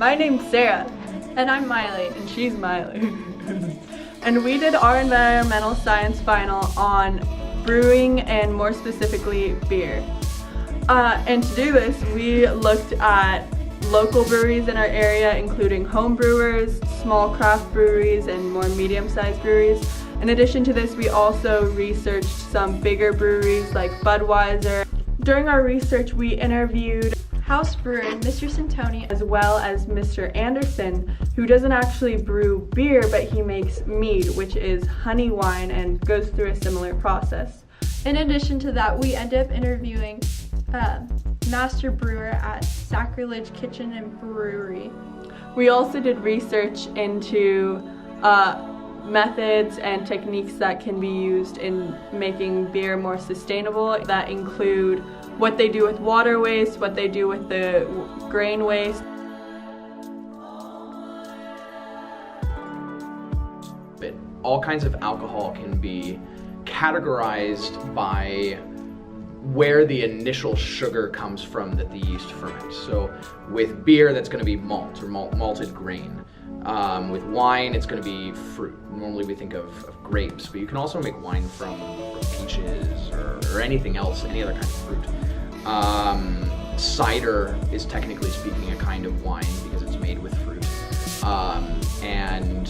My name's Sarah. And I'm Miley. And she's Miley. And we did our environmental science final on brewing and more specifically beer. And to do this, we looked at local breweries in our area, including home brewers, small craft breweries, and more medium-sized breweries. In addition to this, we also researched some bigger breweries like Budweiser. During our research, we interviewed house brewer Mr. Santoni, as well as Mr. Anderson, who doesn't actually brew beer, but he makes mead, which is honey wine and goes through a similar process. In addition to that, we ended up interviewing master brewer at Sacrilege Kitchen and Brewery. We also did research into methods and techniques that can be used in making beer more sustainable, that include what they do with water waste, what they do with the grain waste. All kinds of alcohol can be categorized by where the initial sugar comes from that the yeast ferments. So with beer, that's going to be malt or malted grain. With wine, it's going to be fruit. Normally we think of grapes, but you can also make wine from peaches or anything else, any other kind of fruit. Cider is technically speaking a kind of wine because it's made with fruit. And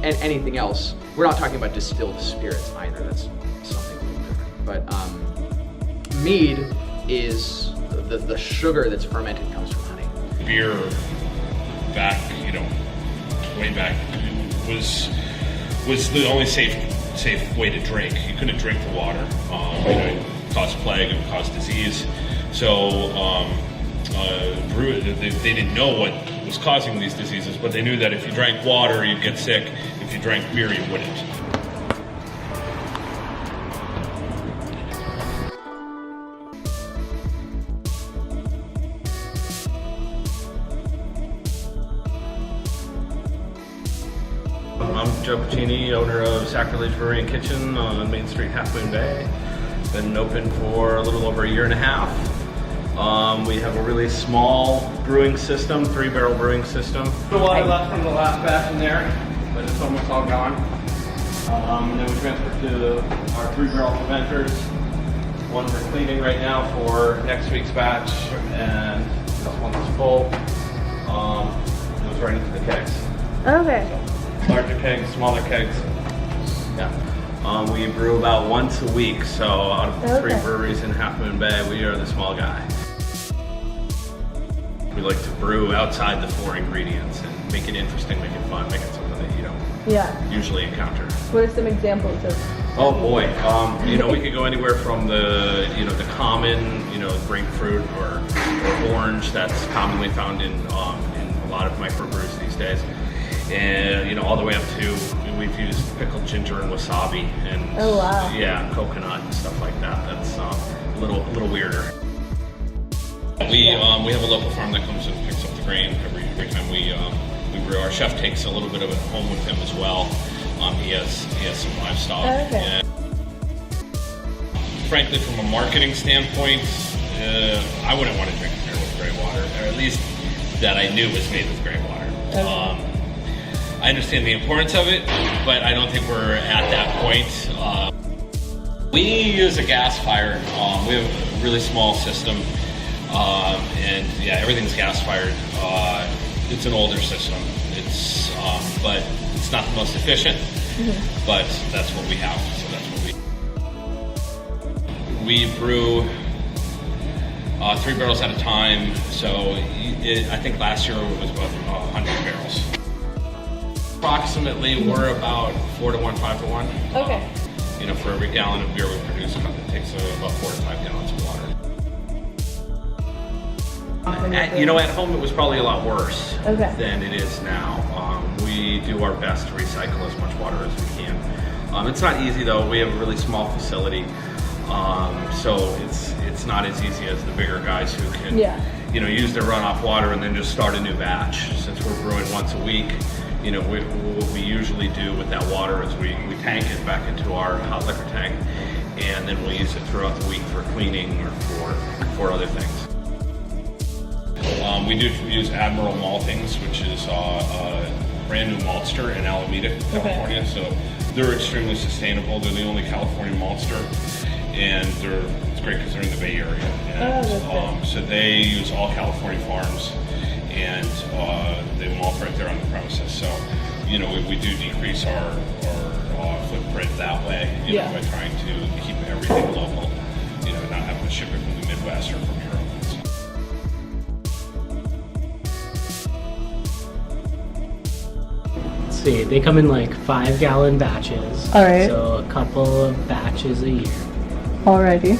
anything else. We're not talking about distilled spirits either. That's something a little different. But mead is the sugar that's fermented comes from honey. Beer back, way back, was the only safe way to drink. You couldn't drink the water. It caused plague, it would cause disease. So they didn't know what was causing these diseases, but they knew that if you drank water, you'd get sick. If you drank beer, you wouldn't. I'm Joe Puccini, owner of Sacrilege Brewery and Kitchen on Main Street, Half Moon Bay. Been open for a little over a year and a half. We have a really small brewing system, 3-barrel brewing system. The water left from the last batch in there, but it's almost all gone. And then we transferred to our 3-barrel fermenters. One we're cleaning right now for next week's batch, and this one is full. It goes right into the kegs. Okay. So, larger kegs, smaller kegs. Yeah. We brew about once a week, so out of the 3 breweries in Half Moon Bay, we are the small guy. We like to brew outside the 4 ingredients and make it interesting, make it fun, make it something that you don't usually encounter. What are some examples of? Oh boy, we could go anywhere from the common, grapefruit or orange that's commonly found in a lot of microbrews these days. And all the way up to we've used pickled ginger and wasabi and coconut and stuff like that. That's a little weirder. We have a local farm that comes and picks up the grain every time we brew. Our chef takes a little bit of it home with him as well. He has some livestock. And frankly, from a marketing standpoint, I wouldn't want to drink beer with gray water, or at least that I knew was made with gray water. I understand the importance of it, but I don't think we're at that point. We use a gas fire. We have a really small system, and everything's gas fired. It's an older system. But it's not the most efficient. But that's what we have. So that's what we brew 3 barrels at a time. So I think last year it was about 100 barrels. Approximately, we're about 4 to 1, 5 to 1. Okay. For every gallon of beer we produce, it takes about 4 to 5 gallons of water. At home it was probably a lot worse than it is now. We do our best to recycle as much water as we can. It's not easy though. We have a really small facility, so it's not as easy as the bigger guys who can use their runoff water and then just start a new batch. Since we're brewing once a week, what we usually do with that water is we tank it back into our hot liquor tank, and then we'll use it throughout the week for cleaning or for other things. We do use Admiral Maltings, which is a brand new maltster in Alameda, California. So they're extremely sustainable. They're the only California maltster, and it's great because they're in the Bay Area. And, so they use all California farms, and they malt right there on the premises. So, you know, we do decrease our footprint that way, you know, by trying to keep everything local, you know, not having to ship it from the Midwest or from Europe. Let's see, they come in like 5-gallon batches. All right. So a couple of batches a year. Alrighty.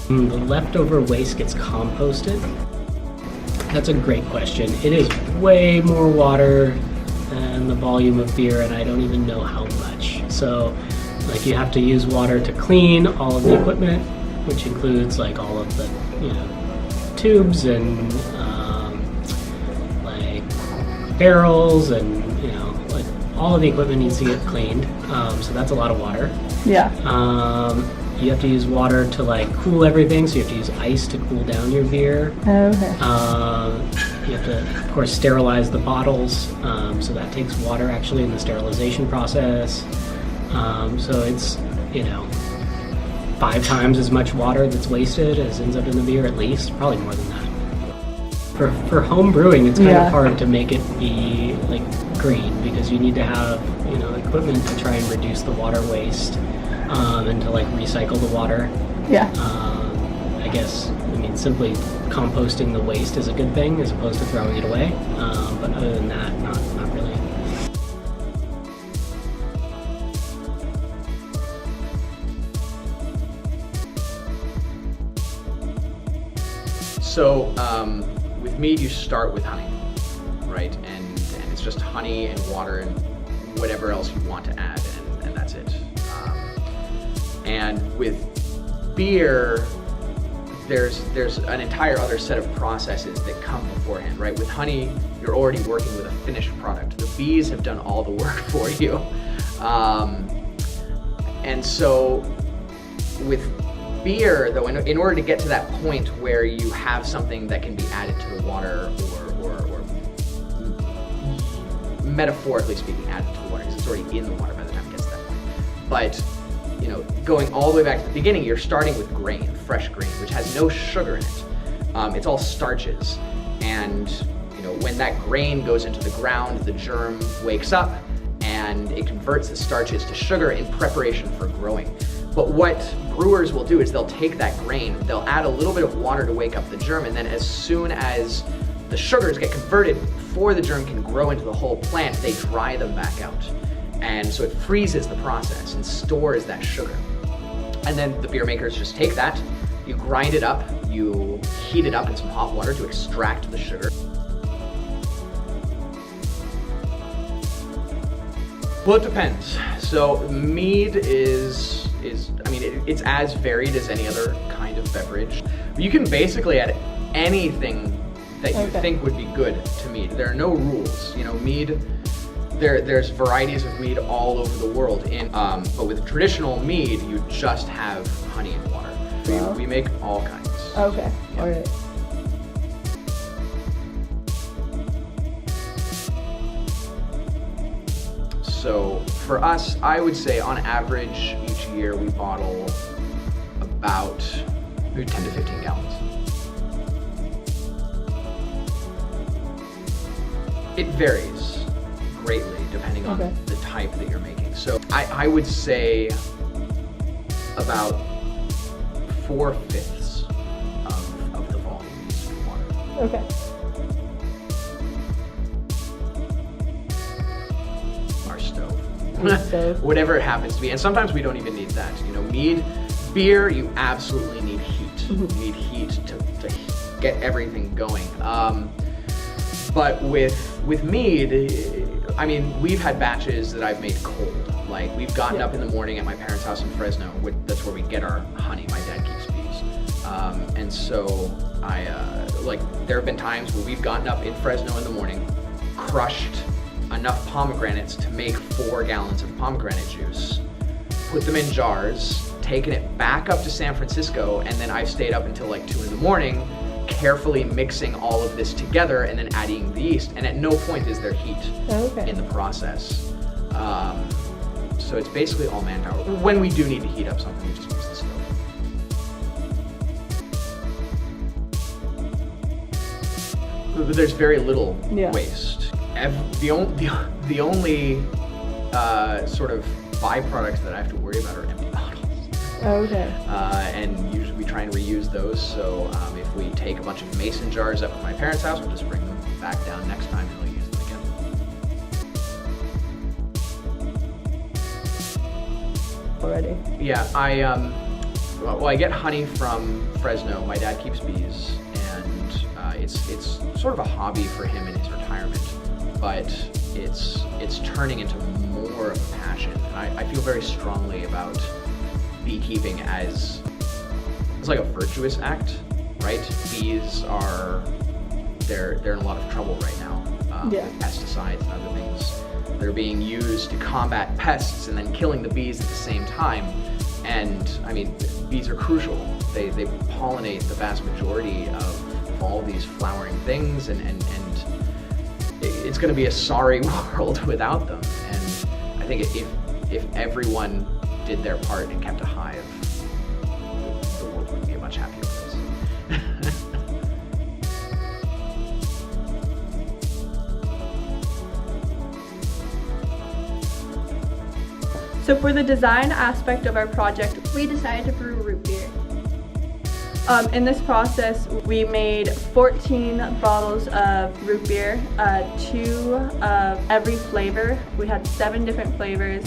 The leftover waste gets composted. That's a great question. It is way more water than the volume of beer, and I don't even know how much. So, like, you have to use water to clean all of the equipment, which includes like all of the, you know, tubes and like barrels, and you know, like all of the equipment needs to get cleaned. So that's a lot of water. Yeah. You have to use water to like cool everything, so you have to use ice to cool down your beer. Okay. You have to, of course, sterilize the bottles, so that takes water actually in the sterilization process. So it's, you know, 5 times as much water that's wasted as ends up in the beer, at least, probably more than that. For home brewing, it's kind of hard to make it be like green, because you need to have, you know, equipment to try and reduce the water waste, and to like recycle the water. Yeah. I guess, I mean, simply composting the waste is a good thing as opposed to throwing it away. But other than that, not really. So with mead, you start with honey, right? And it's just honey and water and whatever else you want to add, and that's it. And with beer, there's an entire other set of processes that come beforehand, right? With honey, you're already working with a finished product. The bees have done all the work for you. And so with beer, though, in order to get to that point where you have something that can be added to the water, or metaphorically speaking, added to the water, because it's already in the water by the time it gets to that point. But, you know, going all the way back to the beginning, you're starting with grain, fresh grain, which has no sugar in it. It's all starches. And, you know, when that grain goes into the ground, the germ wakes up and it converts the starches to sugar in preparation for growing. But what brewers will do is they'll take that grain, they'll add a little bit of water to wake up the germ, and then as soon as the sugars get converted, before the germ can grow into the whole plant, they dry them back out. And so it freezes the process and stores that sugar. And then the beer makers just take that, you grind it up, you heat it up in some hot water to extract the sugar. Well, it depends. So mead is I mean, it's as varied as any other kind of beverage. You can basically add anything that you think would be good to mead. There are no rules. You know, mead, there's varieties of mead all over the world. But with traditional mead, you just have honey and water. We make all kinds. Okay. Yeah. All right. So for us, I would say on average each year we bottle about maybe 10 to 15 gallons. It varies greatly depending on the type that you're making. So I would say about 4/5 of the volume is water. Okay. Stove. Whatever it happens to be. And sometimes we don't even need that. You know, mead, beer, you absolutely need heat. You need heat to get everything going. But with mead, I mean, we've had batches that I've made cold. Like, we've gotten up in the morning at my parents' house in Fresno. That's where we get our honey. My dad keeps bees. And so there have been times where we've gotten up in Fresno in the morning, crushed enough pomegranates to make 4 gallons of pomegranate juice, put them in jars, taken it back up to San Francisco, and then I've stayed up until like 2 in the morning carefully mixing all of this together and then adding the yeast. And at no point is there heat in the process. So it's basically all manpower. When we do need to heat up something, we just use the stove. But there's very little waste. The only sort of byproducts that I have to worry about are empty bottles. And usually we try and reuse those. So if we take a bunch of mason jars up to my parents' house, we'll just bring them back down next time and we'll use them again. Already. Yeah, I get honey from Fresno. My dad keeps bees, and it's sort of a hobby for him in his retirement, but it's turning into more of a passion. And I feel very strongly about beekeeping as like a virtuous act, right? Bees they're in a lot of trouble right now with pesticides and other things. They're being used to combat pests and then killing the bees at the same time. And I mean, bees are crucial. They pollinate the vast majority of all these flowering things, and it's going to be a sorry world without them. And I think if everyone did their part and kept a hive, the world would be a much happier place. So for the design aspect of our project, We decided to brew root beer. in this process, we made 14 bottles of root beer, 2 of every flavor. We had 7 different flavors.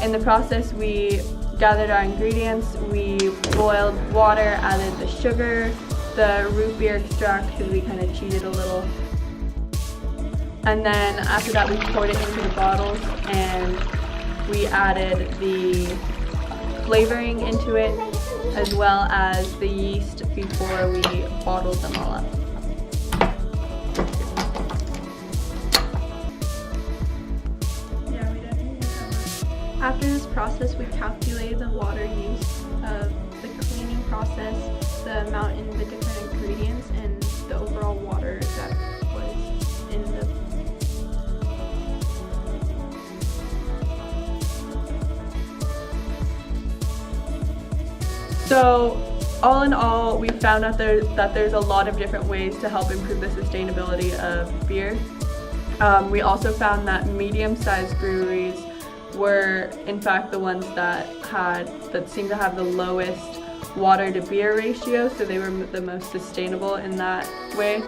In the process, we gathered our ingredients, we boiled water, added the sugar, the root beer extract, because we kind of cheated a little. And then after that, we poured it into the bottles and we added the flavoring into it, as well as the yeast before we bottled them all up. Yeah, we didn't use that much. After this process, we calculated the water use of the cleaning process, the amount in the different ingredients, and the overall water that was in the. So all in all, we found out that there's a lot of different ways to help improve the sustainability of beer. We also found that medium-sized breweries were in fact the ones that seemed to have the lowest water to beer ratio, so they were the most sustainable in that way.